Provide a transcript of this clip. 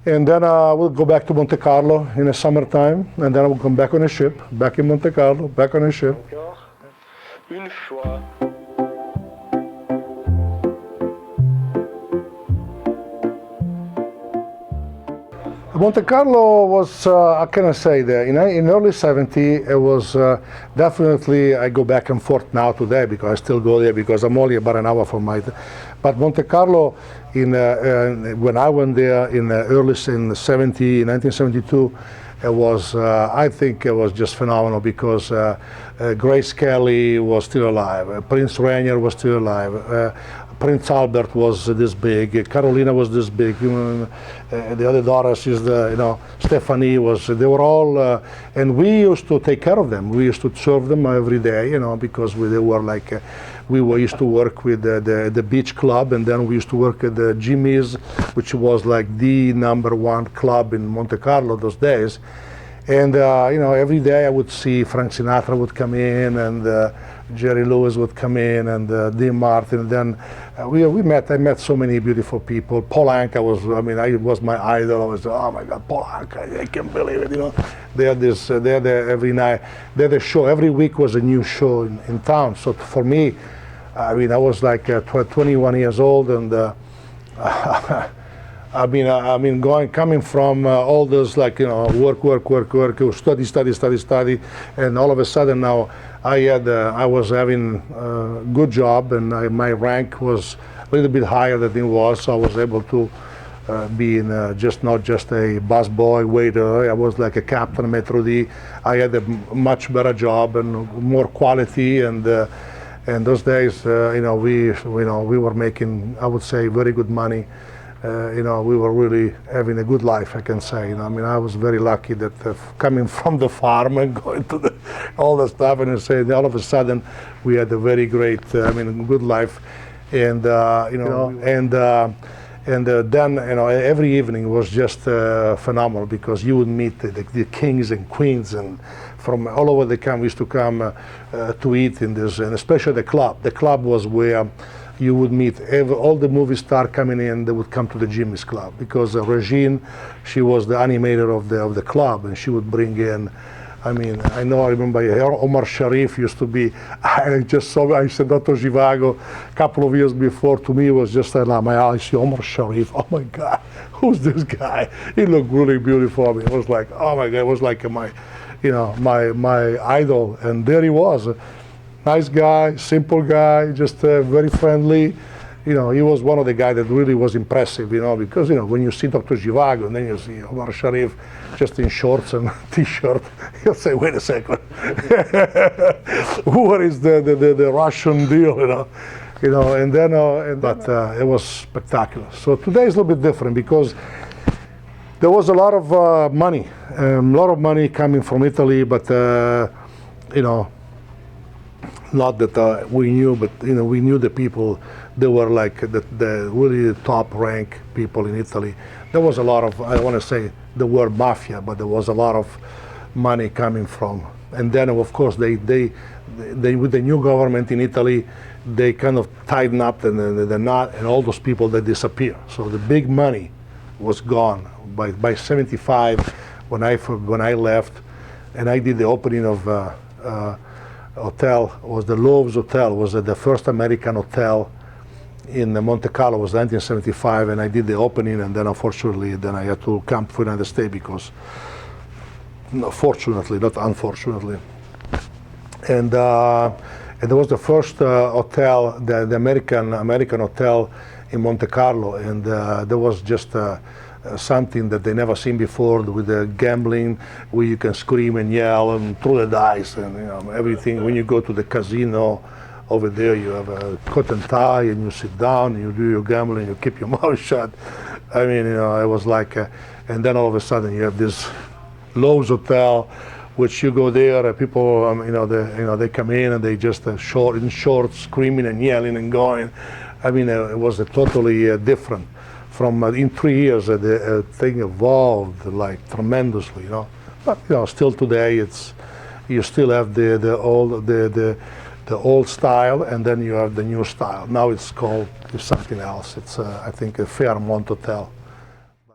And then we'll go back to Monte Carlo in the summertime, and then we'll come back on a ship, back in Monte Carlo, back on a ship. Encore une fois. Monte Carlo was, how can I say that, in early 70, it was definitely, I go back and forth now today because I still go there because I'm only about an hour from but Monte Carlo, when I went there in early in 1972, it was, I think it was just phenomenal because Grace Kelly was still alive, Prince Rainier was still alive, Prince Albert was this big, Carolina was this big, the other daughters is Stephanie was, they were all, and we used to take care of them. We used to serve them every day, because they were like, used to work with the beach club, and then we used to work at the Jimmy's, which was like the #1 club in Monte Carlo those days. And every day I would see Frank Sinatra would come in, and Jerry Lewis would come in, and Dean Martin. And then I met so many beautiful people. Paul Anka was my idol. I was, oh my God, Paul Anka, I can't believe it. They had this, they're there every night. They had a show. Every week was a new show in town. So for me, I was like 21 years old, and coming from all this, like, work, study, and all of a sudden now I was having a good job, and my rank was a little bit higher than it was, so I was able to be in not just a busboy, waiter. I was like a captain, Metro D. I had a much better job and more quality, and those days, we were making, I would say, very good money. We were really having a good life, I can say. I was very lucky that coming from the farm and going to all the stuff, and all of a sudden we had a very great, good life, and then every evening was just phenomenal because you would meet the kings and queens and from all over the country used to come to eat in this, and especially the club. The club was where you would meet all the movie stars coming in. They would come to the Jimmy's Club because Regine, she was the animator of the club, and she would bring in. I remember Omar Sharif used to be. I said Dr. Zhivago a couple of years before. To me, it was just my eyes. See Omar Sharif. Oh my God, who's this guy? He looked really beautiful. It was like, oh my God, it was like my idol, and there he was. Nice guy, simple guy, just very friendly. He was one of the guys that really was impressive, because, when you see Dr. Zhivago and then you see Omar Sharif just in shorts and t-shirt, you'll say, wait a second, what is the Russian deal, but it was spectacular. So today is a little bit different because there was a lot of money coming from Italy, but, not that we knew, but we knew the people. They were like the really top rank people in Italy. There was a lot of, I don't want to say the word mafia, but there was a lot of money coming from. And then of course they with the new government in Italy, they kind of tightened up the knot, and all those people, they disappear. So the big money was gone by 75 when I left, and I did the opening of. Hotel was the Loews Hotel, was the first American hotel in Monte Carlo. It was 1975, and I did the opening, and then unfortunately I had to come to the United States because, fortunately, not unfortunately. And it was the first hotel, the American hotel in Monte Carlo, and there was just something that they never seen before with the gambling, where you can scream and yell and throw the dice and everything. When you go to the casino over there, you have a coat and tie, and you sit down and you do your gambling, you keep your mouth shut. It was like, and then all of a sudden you have this Loews Hotel, which you go there, people, they come in and they just in shorts, screaming and yelling and going. It was a totally different. From in 3 years, the thing evolved like tremendously, But still today, you still have the old style, and then you have the new style. Now it's something else. It's I think a Fairmont Hotel.